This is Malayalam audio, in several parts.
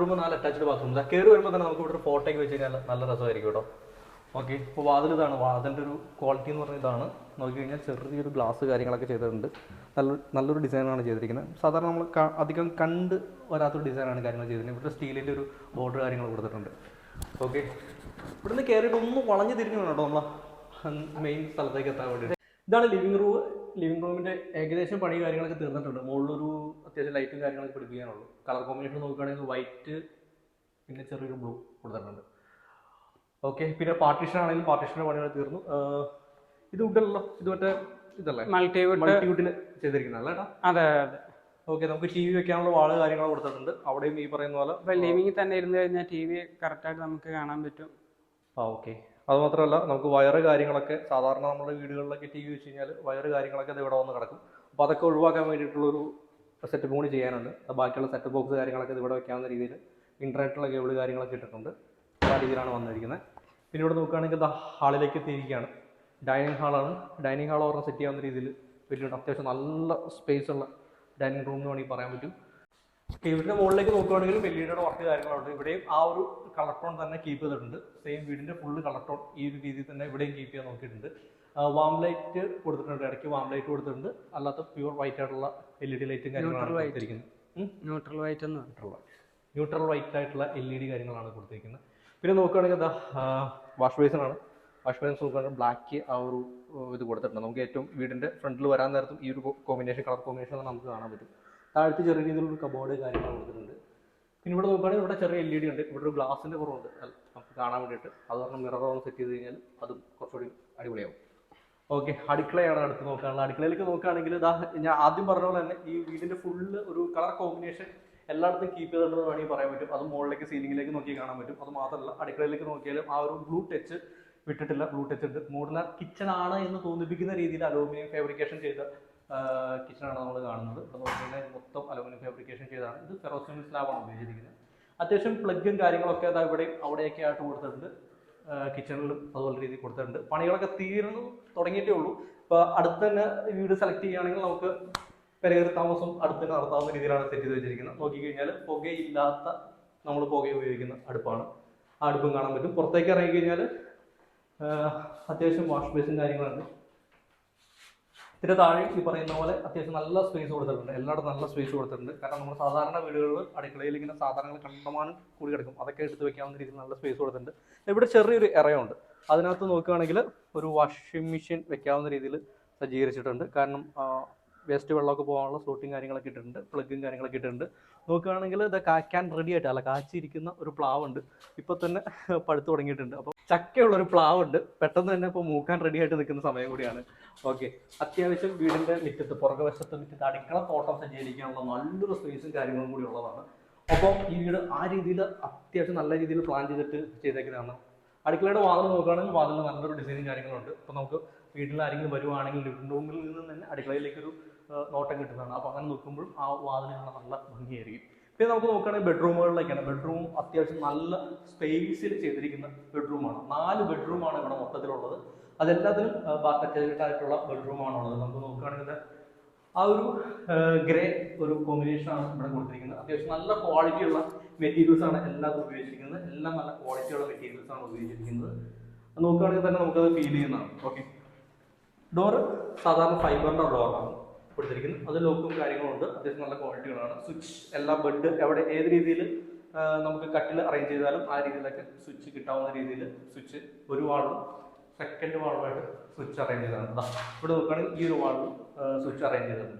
Room 4 attached bathroom. കയറി വരുമ്പോൾ തന്നെ നമുക്ക് ഇവിടെ ഒരു ഫോട്ടോയ്ക്ക് വെച്ച് കഴിഞ്ഞാൽ നല്ല രസമായിരിക്കും കേട്ടോ. ഓക്കെ, ഇപ്പോൾ വാതിൽ ഇതാണ്. വാതിൻ്റെ ഒരു ക്വാളിറ്റി എന്ന് പറഞ്ഞാൽ ഇതാണ്. നോക്കി കഴിഞ്ഞാൽ ചെറിയൊരു ഗ്ലാസ് കാര്യങ്ങളൊക്കെ ചെയ്തിട്ടുണ്ട്. നല്ലൊരു ഡിസൈനാണ് ചെയ്തിരിക്കുന്നത്. സാധാരണ നമ്മൾ അധികം കണ്ട് വരാത്തൊരു ഡിസൈനാണ് കാര്യങ്ങൾ ചെയ്തിരിക്കുന്നത്. ഇവിടെ സ്റ്റീലിൻ്റെ ഒരു ബോർഡർ കാര്യങ്ങൾ കൊടുത്തിട്ടുണ്ട്. ഓക്കെ, ഇവിടുന്ന് കയറിയിട്ട് ഒന്ന് വളഞ്ഞ് തിരിഞ്ഞ് വേണം കേട്ടോ നമ്മളെ മെയിൻ സ്ഥലത്തേക്ക് എത്താൻ വേണ്ടിയിട്ട്. ഇതാണ് ലിവിംഗ് റൂം. ലിവിംഗ് റൂമിൻ്റെ ഏകദേശം പണി കാര്യങ്ങളൊക്കെ തീർന്നിട്ടുണ്ട്. മുകളിലൊരു അത്യാവശ്യം ലൈറ്റും കാര്യങ്ങളൊക്കെ പിടിപ്പിക്കാനുള്ളൂ. കളർ കോമ്പിനേഷൻ നോക്കുകയാണെങ്കിൽ വൈറ്റ് പിന്നെ ചെറിയൊരു ബ്ലൂ കൊടുത്തിട്ടുണ്ട്. ഓക്കെ, പിന്നെ പാർട്ടീഷൻ ആണെങ്കിലും പാർട്ടീഷൻ്റെ പണികൾ തീർന്നു. ഇത് വുഡല്ലോ, ഇത് മറ്റേ ഇതല്ലേ മൾട്ടിവുഡിൽ ചെയ്തിരിക്കുന്നതല്ലേ ഏട്ടാ? അതെ അതെ. ഓക്കെ, നമുക്ക് ടി വി വെക്കാനുള്ള വാള് കാര്യങ്ങൾ കൊടുത്തിട്ടുണ്ട്. അവിടെയും ഈ പറയുന്ന പോലെ ലിവിംഗിൽ തന്നെ ഇരുന്ന് കഴിഞ്ഞാൽ ടി വി കറക്റ്റായിട്ട് നമുക്ക് കാണാൻ പറ്റും. ഓക്കെ, അതുമാത്രമല്ല നമുക്ക് വയറ് കാര്യങ്ങളൊക്കെ സാധാരണ നമ്മുടെ വീടുകളിലൊക്കെ ടി വി വെച്ച് കഴിഞ്ഞാൽ വയറ് കാര്യങ്ങളൊക്കെ ഇത് ഇവിടെ വന്ന് കിടക്കും. അപ്പോൾ അതൊക്കെ ഒഴിവാക്കാൻ വേണ്ടിയിട്ടുള്ളൊരു സെറ്റപ്പ് കൂടി ചെയ്യാനുണ്ട്. ബാക്കിയുള്ള സെറ്റ് ബോക്സ് കാര്യങ്ങളൊക്കെ ഇത് ഇവിടെ വെക്കാവുന്ന രീതിയിൽ ഇൻ്റർനെറ്റുള്ള കേബിൾ കാര്യങ്ങളൊക്കെ ഇട്ടിട്ടുണ്ട്. ആ രീതിയിലാണ് വന്നിരിക്കുന്നത്. പിന്നെ ഇവിടെ നോക്കുകയാണെങ്കിൽ ഹാളിലേക്ക് എത്തിയിരിക്കുകയാണ്. ഡൈനിങ് ഹാളാണ്. ഡൈനിങ് ഹാൾ പറഞ്ഞാൽ സെറ്റ് ചെയ്യാവുന്ന രീതിയിൽ വലിയ അത്യാവശ്യം നല്ല സ്പേസ് ഉള്ള ഡൈനിങ് റൂം എന്ന് വേണമെങ്കിൽ പറയാൻ പറ്റും. വീടിൻ്റെ മുകളിലേക്ക് നോക്കുകയാണെങ്കിൽ എൽഇഡിയുടെ വർക്ക് കാര്യങ്ങളുണ്ട്. ഇവിടെയും ആ ഒരു കളർ ടോൺ തന്നെ കീപ്പ് ചെയ്തിട്ടുണ്ട്. സെയിം വീടിൻ്റെ ഫുള്ള് കളർ ടോൺ ഈ ഒരു രീതിയിൽ തന്നെ ഇവിടെയും കീപ്പ് ചെയ്യാൻ നോക്കിയിട്ടുണ്ട്. വാം ലൈറ്റ് കൊടുത്തിട്ടുണ്ട്, ഇടയ്ക്ക് വാം ലൈറ്റ് കൊടുത്തിട്ടുണ്ട്. അല്ലാത്ത പ്യൂർ വൈറ്റ് ആയിട്ടുള്ള LED ലൈറ്റും കാര്യങ്ങളാണ് കൊടുത്തിരിക്കുന്നത്. ന്യൂട്രൽ വൈറ്റ് ആയിട്ടുള്ള LED കാര്യങ്ങളാണ് കൊടുത്തിരിക്കുന്നത്. പിന്നെ നോക്കുകയാണെങ്കിൽ വാഷ് ബേസിനാണ്. വാഷ് ബേസിൻ നോക്കുകയാണെങ്കിൽ ബ്ലാക്ക് ആ ഒരു ഇത് കൊടുത്തിട്ടുണ്ട്. നമുക്ക് ഏറ്റവും വീടിൻ്റെ ഫ്രണ്ടിൽ വരാൻ നേരത്തും ഈ ഒരു കോമ്പിനേഷൻ കളർ കോമ്പിനേഷൻ നമുക്ക് കാണാൻ പറ്റും. താഴത്ത് ചെറിയ രീതിയിലൊരു കബോർഡ് കാര്യങ്ങൾ കൊടുത്തിട്ടുണ്ട്. പിന്നെ ഇവിടെ നോക്കുകയാണെങ്കിൽ ഇവിടെ ചെറിയ LED ഉണ്ട്. ഇവിടെ ഒരു ഗ്ലാസിൻ്റെ കുറവുണ്ട് നമുക്ക് കാണാൻ വേണ്ടിയിട്ട്. അത് കാരണം മിററോൺ സെറ്റ് ചെയ്ത് കഴിഞ്ഞാൽ അതും കുറച്ചുകൂടി അടിപൊളിയാവും. ഓക്കെ, അടുക്കളയാണ് അടുത്ത് നോക്കാനുള്ളത്. അടുക്കളയിലേക്ക് നോക്കുകയാണെങ്കിൽ ഞാൻ ആദ്യം പറഞ്ഞ പോലെ തന്നെ ഈ വീടിൻ്റെ ഫുള്ള് ഒരു കളർ കോമ്പിനേഷൻ എല്ലായിടത്തും കീപ്പ് ചെയ്തിട്ടുണ്ടെന്ന് വേണമെങ്കിൽ പറയാൻ പറ്റും. അത് മുകളിലേക്ക് സീലിംഗിലേക്ക് നോക്കി കാണാൻ പറ്റും. അത് മാത്രമല്ല അടുക്കളയിലേക്ക് നോക്കിയാലും ആ ഒരു ബ്ലൂ ടച്ച് വിട്ടിട്ടില്ല. ബ്ലൂ ടച്ച് ഉണ്ട്. മോഡുലാർ കിച്ചൺ ആണ് എന്ന് തോന്നിപ്പിക്കുന്ന രീതിയിൽ അലൂമിനിയം ഫാബ്രിക്കേഷൻ ചെയ്ത കിച്ചണാണ് നമ്മൾ കാണുന്നത്. അപ്പോൾ നോക്കിക്കഴിഞ്ഞാൽ മൊത്തം അലൂമിനിയം ഫാബ്രിക്കേഷൻ ചെയ്താണ്. ഇത് ഫെറോസിമെന്റ് സ്ലാബാണ് ഉപയോഗിച്ചിരിക്കുന്നത്. അത്യാവശ്യം പ്ലഗും കാര്യങ്ങളൊക്കെ അത് ഇവിടെയും അവിടെയൊക്കെ ആയിട്ട് കൊടുത്തിട്ടുണ്ട്. കിച്ചണിലും അതുപോലെ രീതിയിൽ കൊടുത്തിട്ടുണ്ട്. പണികളൊക്കെ തീർന്നു തുടങ്ങിയിട്ടേ ഉള്ളൂ. ഇപ്പോൾ അടുത്ത് തന്നെ വീട് സെലക്ട് ചെയ്യുകയാണെങ്കിൽ നമുക്ക് പെരകേറി താമസം അടുത്ത് തന്നെ നടത്താവുന്ന രീതിയിലാണ് സെറ്റ് ചെയ്ത് വെച്ചിരിക്കുന്നത്. നോക്കിക്കഴിഞ്ഞാൽ പുകയില്ലാത്ത നമ്മൾ പുക ഉപയോഗിക്കുന്ന അടുപ്പാണ്. ആ അടുപ്പും കാണാൻ പറ്റും. പുറത്തേക്ക് ഇറങ്ങിക്കഴിഞ്ഞാൽ അത്യാവശ്യം വാഷ് ബേസും കാര്യങ്ങളുണ്ട്. ഇതിൻ്റെ താഴെ ഈ പറയുന്ന പോലെ അത്യാവശ്യം നല്ല സ്പേസ് കൊടുത്തിട്ടുണ്ട്. എല്ലായിടത്തും നല്ല സ്പേസ് കൊടുത്തിട്ടുണ്ട്. കാരണം നമ്മൾ സാധാരണ വീടുകളിൽ അടുക്കളയിൽ ഇങ്ങനെ സാധനങ്ങൾ കണ്ടമാനം കൂടി കിടക്കും. അതൊക്കെ എടുത്ത് വെക്കാവുന്ന രീതിയിൽ നല്ല സ്പേസ് കൊടുത്തിട്ടുണ്ട്. ഇവിടെ ചെറിയൊരു എറയുണ്ട്. അതിനകത്ത് നോക്കുകയാണെങ്കിൽ ഒരു വാഷിംഗ് മെഷീൻ വെക്കാവുന്ന രീതിയിൽ സജ്ജീകരിച്ചിട്ടുണ്ട്. കാരണം വേസ്റ്റ് വെള്ളമൊക്കെ പോകാനുള്ള സ്ലോട്ടിങ് കാര്യങ്ങളൊക്കെ ഇട്ടിട്ടുണ്ട്. പ്ലഗും കാര്യങ്ങളൊക്കെ ഇട്ടിട്ടുണ്ട്. നോക്കുകയാണെങ്കിൽ ഇത് കായ്ക്കാൻ റെഡി ആയിട്ടല്ല, കാച്ചിരിക്കുന്ന ഒരു പ്ലാവുണ്ട്. ഇപ്പം തന്നെ പഴുത്ത് തുടങ്ങിയിട്ടുണ്ട്. അപ്പോൾ ചക്കയുള്ളൊരു പ്ലാവുണ്ട്. പെട്ടെന്ന് തന്നെ ഇപ്പോൾ മൂക്കാൻ റെഡി ആയിട്ട് നിൽക്കുന്ന സമയം കൂടിയാണ്. ഓക്കെ, അത്യാവശ്യം വീടിൻ്റെ മുറ്റത്ത് പുറകുവശത്ത് മുറ്റത്ത് അടുക്കള തോട്ടം സജ്ജീകരിക്കാനുള്ള നല്ലൊരു സ്പേസും കാര്യങ്ങളും കൂടി ഉള്ളതാണ്. അപ്പോൾ ഈ വീട് ആ രീതിയിൽ അത്യാവശ്യം നല്ല രീതിയിൽ പ്ലാൻ ചെയ്തിട്ട് ചെയ്തേക്കുന്നതാണ്. അടുക്കളയുടെ വാതിൽ നോക്കുകയാണെങ്കിൽ വാതിലിൽ നല്ലൊരു ഡിസൈനും കാര്യങ്ങളുണ്ട്. ഇപ്പോൾ നമുക്ക് വീട്ടിൽ ആരെങ്കിലും വരുവാണെങ്കിൽ ലിവിംഗ് റൂമിൽ നിന്ന് തന്നെ അടുക്കളയിലേക്കൊരു നോട്ടം കിട്ടുന്നതാണ്. അപ്പോൾ അങ്ങനെ നോക്കുമ്പോഴും ആ വാതിൽ കാണാൻ നല്ല ഭംഗിയായിരിക്കും. പിന്നെ നമുക്ക് നോക്കുകയാണെങ്കിൽ ബെഡ്റൂമുകളിലേക്കാണ്. ബെഡ്റൂം അത്യാവശ്യം നല്ല സ്പേസിൽ ചെയ്തിരിക്കുന്ന ബെഡ്റൂമാണ്. 4 ബെഡ്റൂമാണ് ഇവിടെ മൊത്തത്തിലുള്ളത്. അതെല്ലാത്തിനും ബാത്ത് അറ്റാച്ച്ഡ് ആയിട്ടുള്ള ബെഡ്റൂമാണുള്ളത്. നമുക്ക് നോക്കുകയാണെങ്കിൽ ആ ഒരു ഗ്രേ ഒരു കോമ്പിനേഷനാണ് ഇവിടെ കൊടുത്തിരിക്കുന്നത്. അത്യാവശ്യം നല്ല ക്വാളിറ്റിയുള്ള മെറ്റീരിയൽസ് ആണ് എല്ലാതും ഉപയോഗിച്ചിരിക്കുന്നത്. എല്ലാം നല്ല ക്വാളിറ്റിയുള്ള മെറ്റീരിയൽസ് ആണ് ഉപയോഗിച്ചിരിക്കുന്നത്. നോക്കുകയാണെങ്കിൽ തന്നെ നമുക്കത് ഫീൽ ചെയ്യുന്നതാണ്. ഓക്കെ, ഡോറ് സാധാരണ ഫൈബറിൻ്റെ ഡോറാണ് കൊടുത്തിരിക്കുന്നത്. അത് ലോക്കും കാര്യങ്ങളുണ്ട്. അത്യാവശ്യം നല്ല ക്വാളിറ്റികളാണ്. സ്വിച്ച് എല്ലാ ബെഡ് എവിടെ ഏത് രീതിയിൽ നമുക്ക് കട്ടിൽ അറേഞ്ച് ചെയ്താലും ആ രീതിയിലൊക്കെ സ്വിച്ച് കിട്ടാവുന്ന രീതിയിൽ സ്വിച്ച് ഒരു വാളും സെക്കൻഡ് വാളുമായിട്ട് സ്വിച്ച് അറേഞ്ച് ചെയ്താണ്. ഇവിടെ നോക്കുകയാണെങ്കിൽ ഈ ഒരു വാളിലും സ്വിച്ച് അറേഞ്ച് ചെയ്തിട്ടുണ്ട്.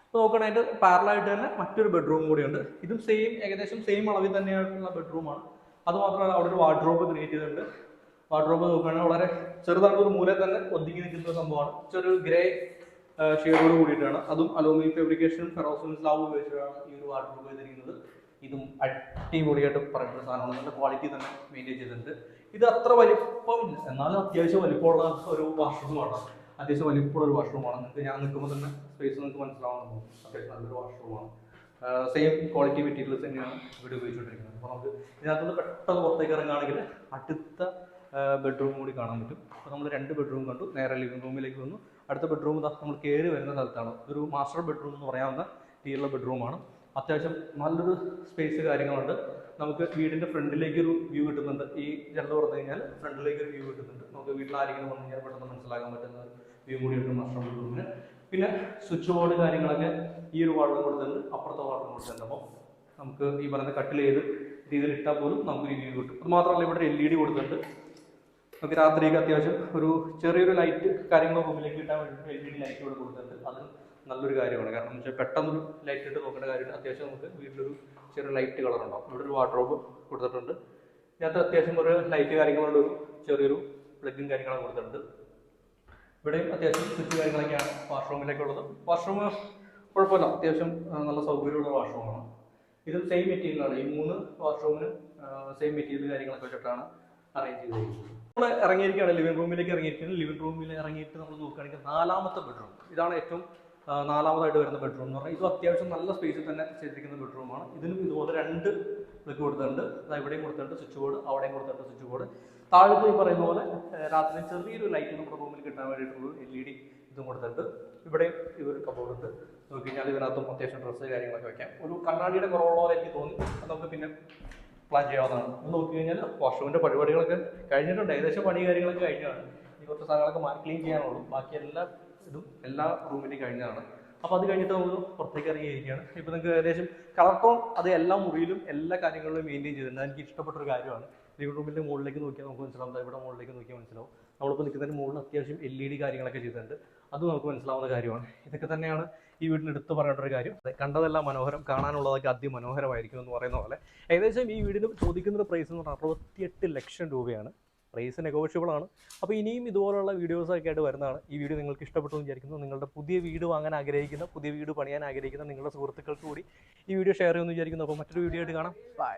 അപ്പോൾ നോക്കുകയാണെങ്കിൽ പാരലായിട്ട് തന്നെ മറ്റൊരു ബെഡ്റൂം കൂടിയുണ്ട്. ഇതും ഏകദേശം സെയിം അളവിൽ തന്നെയായിട്ടുള്ള ബെഡ്റൂമാണ്. അതുമാത്രമല്ല അവിടെ ഒരു വാർഡ്രോബ് ക്രിയേറ്റ് ചെയ്തിട്ടുണ്ട്. വാർഡ്രോബ് നോക്കുകയാണെങ്കിൽ വളരെ ചെറുതായിട്ട് ഒരു മൂലയിൽ തന്നെ ഒതുങ്ങി നിൽക്കുന്ന ഒരു സംഭവമാണ്. ചെറിയൊരു ഗ്രേ ഷെയ്ഡോട് കൂടിയിട്ടാണ്. അതും അലൂമിനിയം ഫാബ്രിക്കേഷനും ഫെറോസിമെന്റ് സ്ലാബ് ഉപയോഗിച്ചിട്ടാണ് ഈ ഒരു വാർഡ്രോബ് ചെയ്തിരിക്കുന്നത്. ഇതും അടിപൊളിയായിട്ട് പറയുന്ന സാധനമാണ്. നല്ല ക്വാളിറ്റി തന്നെ മെയിൻറ്റെയിൻ ചെയ്തിട്ടുണ്ട്. ഇത് അത്ര വലിപ്പമില്ല, എന്നാലും അത്യാവശ്യം വലിപ്പമുള്ള ഒരു വാഷ്റൂമാണ്. അത്യാവശ്യം വലിപ്പമുള്ള ഒരു വാഷ്റൂമാണ്. നിങ്ങൾക്ക് ഞാൻ നിൽക്കുമ്പോൾ തന്നെ സ്പേസ് നിങ്ങൾക്ക് മനസ്സിലാവുന്നു. അത്യാവശ്യം നല്ലൊരു വാഷ്റൂമാണ്. സെയിം ക്വാളിറ്റി മെറ്റീരിയൽസ് തന്നെയാണ് ഇവിടെ ഉപയോഗിച്ചുകൊണ്ടിരിക്കുന്നത്. അപ്പോൾ നമുക്ക് ഇതിനകത്തുനിന്ന് പെട്ടെന്ന് പുറത്തേക്ക് ഇറങ്ങുകയാണെങ്കിൽ അടുത്ത ബെഡ്റൂം കൂടി കാണാൻ പറ്റും. അപ്പോൾ നമ്മൾ 2 ബെഡ്റൂം കണ്ടു. നേരെ ലിവിംഗ് റൂമിലേക്ക് വന്നു. അടുത്ത ബെഡ്റൂം നമ്മൾ കയറി വരുന്ന സ്ഥലത്താണ്. ഒരു മാസ്റ്റർ ബെഡ്റൂം എന്ന് പറയാവുന്ന രീതിയിലുള്ള ബെഡ്റൂമാണ്. അത്യാവശ്യം നല്ലൊരു സ്പേസ് കാര്യങ്ങളുണ്ട്. നമുക്ക് വീടിൻ്റെ ഫ്രണ്ടിലേക്ക് ഒരു വ്യൂ കിട്ടുന്നുണ്ട്. ഈ ജനൽ തുറന്നു കഴിഞ്ഞാൽ ഫ്രണ്ടിലേക്ക് ഒരു വ്യൂ കിട്ടുന്നുണ്ട്. നമുക്ക് വീട്ടിൽ ആരെങ്കിലും വന്നു കഴിഞ്ഞാൽ പെട്ടെന്ന് മനസ്സിലാക്കാൻ പറ്റുന്ന വ്യൂ കൂടി കിട്ടും മാസ്റ്റർ ബെഡ്റൂമിന്. പിന്നെ സ്വിച്ച് ബോർഡ് കാര്യങ്ങളൊക്കെ ഈ ഒരു വാർഡിൽ കൊടുത്തിട്ടുണ്ട്, അപ്പുറത്തെ വാർഡിൽ കൊടുത്തിട്ടുണ്ട്. അപ്പോൾ നമുക്ക് ഈ പറയുന്ന കട്ടിൽ ഏത് രീതിയിൽ ഇട്ടാൽ പോലും നമുക്ക് വ്യൂ കിട്ടും. അത് മാത്രമല്ല ഇവിടെ LED കൊടുത്തിട്ടുണ്ട്. നമുക്ക് രാത്രിയൊക്കെ അത്യാവശ്യം ഒരു ചെറിയൊരു ലൈറ്റ് കാര്യങ്ങൾ റൂമിലേക്ക് കിട്ടാൻ വേണ്ടിയിട്ട് LED ലൈറ്റ് ഇവിടെ കൊടുത്തിട്ടുണ്ട്. അത് നല്ലൊരു കാര്യമാണ്. കാരണം എന്ന് വെച്ചാൽ പെട്ടെന്നൊരു ലൈറ്റ് ഇട്ട് നോക്കേണ്ട കാര്യമില്ല. അത്യാവശ്യം നമുക്ക് വീട്ടിലൊരു ചെറിയ ലൈറ്റ് കളർ ഉണ്ടാവും. ഇവിടെ ഒരു വാർഡ്രോബ് കൊടുത്തിട്ടുണ്ട്. ഇതിനകത്ത് അത്യാവശ്യം ഒരു ലൈറ്റ് കാര്യങ്ങളുള്ള ഒരു ചെറിയൊരു പ്ലഗും കാര്യങ്ങളും കൊടുത്തിട്ടുണ്ട്. ഇവിടെയും അത്യാവശ്യം സ്വിച്ച് കാര്യങ്ങളൊക്കെയാണ് വാഷ്റൂമിലേക്കുള്ളത്. വാഷ്റൂം കുഴപ്പമില്ല, അത്യാവശ്യം നല്ല സൗകര്യമുള്ള വാഷ്റൂമാണ്. ഇതും സെയിം മെറ്റീരിയലാണ്. ഈ 3 വാഷ്റൂമിനും സെയിം മെറ്റീരിയൽ കാര്യങ്ങളൊക്കെ വെച്ചിട്ടാണ് അറേഞ്ച് ചെയ്തിരിക്കുന്നത്. നമ്മൾ ഇറങ്ങിയിരിക്കുകയാണ് ലിവിംഗ് റൂമിലേക്ക് ഇറങ്ങിയിരിക്കുന്നത്. ലിവിംഗ് റൂമിൽ ഇറങ്ങിയിട്ട് നമ്മൾ നോക്കുകയാണെങ്കിൽ 4ാമത്തെ ബെഡ്റൂം, ഇതാണ് ഏറ്റവും 4ാമതായിട്ട് വരുന്ന ബെഡ്റൂം എന്ന് പറഞ്ഞാൽ. ഇതും അത്യാവശ്യം നല്ല സ്പേസിൽ തന്നെ ചെയ്തിരിക്കുന്ന ബെഡ്റൂമാണ്. ഇതിനും ഇതുപോലെ 2 പ്ലഗ് കൊടുത്തിട്ടുണ്ട്. ഇവിടെയും കൊടുത്തിട്ടുണ്ട് സ്വിച്ച് ബോർഡ്, അവിടെയും കൊടുത്തിട്ടുണ്ട് സ്വിച്ച് ബോർഡ്. താഴത്ത് ഈ പറയുന്ന പോലെ രാത്രി ചെറിയൊരു ലൈറ്റ് നമ്മുടെ റൂമിൽ കിട്ടാൻ വേണ്ടിയിട്ടുള്ള LED ഇതും കൊടുത്തിട്ടുണ്ട്. ഇവിടെ ഇതൊരു കബോർഡ് ഉണ്ട്. നോക്കി കഴിഞ്ഞാൽ ഇതിനകത്തും അത്യാവശ്യം ഡ്രസ്സ് കാര്യങ്ങളൊക്കെ വെക്കാം. ഒരു കണ്ണാടിയുടെ കുറവുള്ള പോലെ എനിക്ക് തോന്നി. അത് നമുക്ക് പിന്നെ പ്ലാൻ ചെയ്യാവുന്നതാണ്. ഇത് നോക്കി കഴിഞ്ഞാൽ വാഷ്റൂമിൻ്റെ പരിപാടികളൊക്കെ കഴിഞ്ഞിട്ടുണ്ട്. ഏകദേശം പണി കാര്യങ്ങളൊക്കെ കഴിഞ്ഞാണ്. ഈ കുറച്ച് സാധനങ്ങളൊക്കെ ക്ലീൻ ചെയ്യാനുള്ളൂ. ബാക്കി എല്ലാ റൂമിൻ്റെയും കഴിഞ്ഞതാണ്. അപ്പോൾ അത് കഴിഞ്ഞിട്ട് നമുക്ക് പുറത്തേക്ക് ഇറങ്ങിയിരിക്കുകയാണ്. ഇപ്പോൾ നിങ്ങൾക്ക് ഏകദേശം കളർ ടോൺ അത് എല്ലാ മുറിയിലും എല്ലാ കാര്യങ്ങളിലും മെയിൻറ്റെയിൻ ചെയ്തിട്ടുണ്ട്. എനിക്ക് ഇഷ്ടപ്പെട്ടൊരു കാര്യമാണ്. ലിവിംഗ് റൂമിൻ്റെ മുകളിലേക്ക് നോക്കിയാൽ നമുക്ക് മനസ്സിലാവും. ഇവിടെ മുകളിലേക്ക് നോക്കിയാൽ മനസ്സിലാവും. നമ്മളിപ്പോൾ നിൽക്കുന്നതിന് മുകളിൽ അത്യാവശ്യം LED കാര്യങ്ങളൊക്കെ ചെയ്തിട്ടുണ്ട്. അത് നമുക്ക് മനസ്സിലാവുന്ന കാര്യമാണ്. ഇതൊക്കെ തന്നെയാണ് ഈ വീട്ടിൽ എടുത്ത് പറയേണ്ട ഒരു കാര്യം. കണ്ടതെല്ലാം മനോഹരം, കാണാനുള്ളതൊക്കെ അതിമനോഹരമായിരിക്കും എന്ന് പറയുന്ന പോലെ. ഏകദേശം ഈ വീടിന് ചോദിക്കുന്ന പ്രൈസ് എന്ന് പറഞ്ഞാൽ 68 ലക്ഷം രൂപയാണ്. പ്രൈസ് നെഗോഷ്യബിൾ ആണ്. അപ്പോൾ ഇനിയും ഇതുപോലുള്ള വീഡിയോസൊക്കെ ആയിട്ട് വരുന്നതാണ്. ഈ വീഡിയോ നിങ്ങൾക്ക് ഇഷ്ടപ്പെട്ടു എന്ന് വിചാരിക്കുന്നു. നിങ്ങളുടെ പുതിയ വീട് വാങ്ങാൻ ആഗ്രഹിക്കുന്ന, പുതിയ വീട് പണിയാൻ ആഗ്രഹിക്കുന്ന നിങ്ങളുടെ സുഹൃത്തുക്കൾക്ക് കൂടി ഈ വീഡിയോ ഷെയർ ചെയ്യുമെന്ന് വിചാരിക്കുന്നു. അപ്പോൾ മറ്റൊരു വീഡിയോ ആയിട്ട് കാണാം. ബൈ.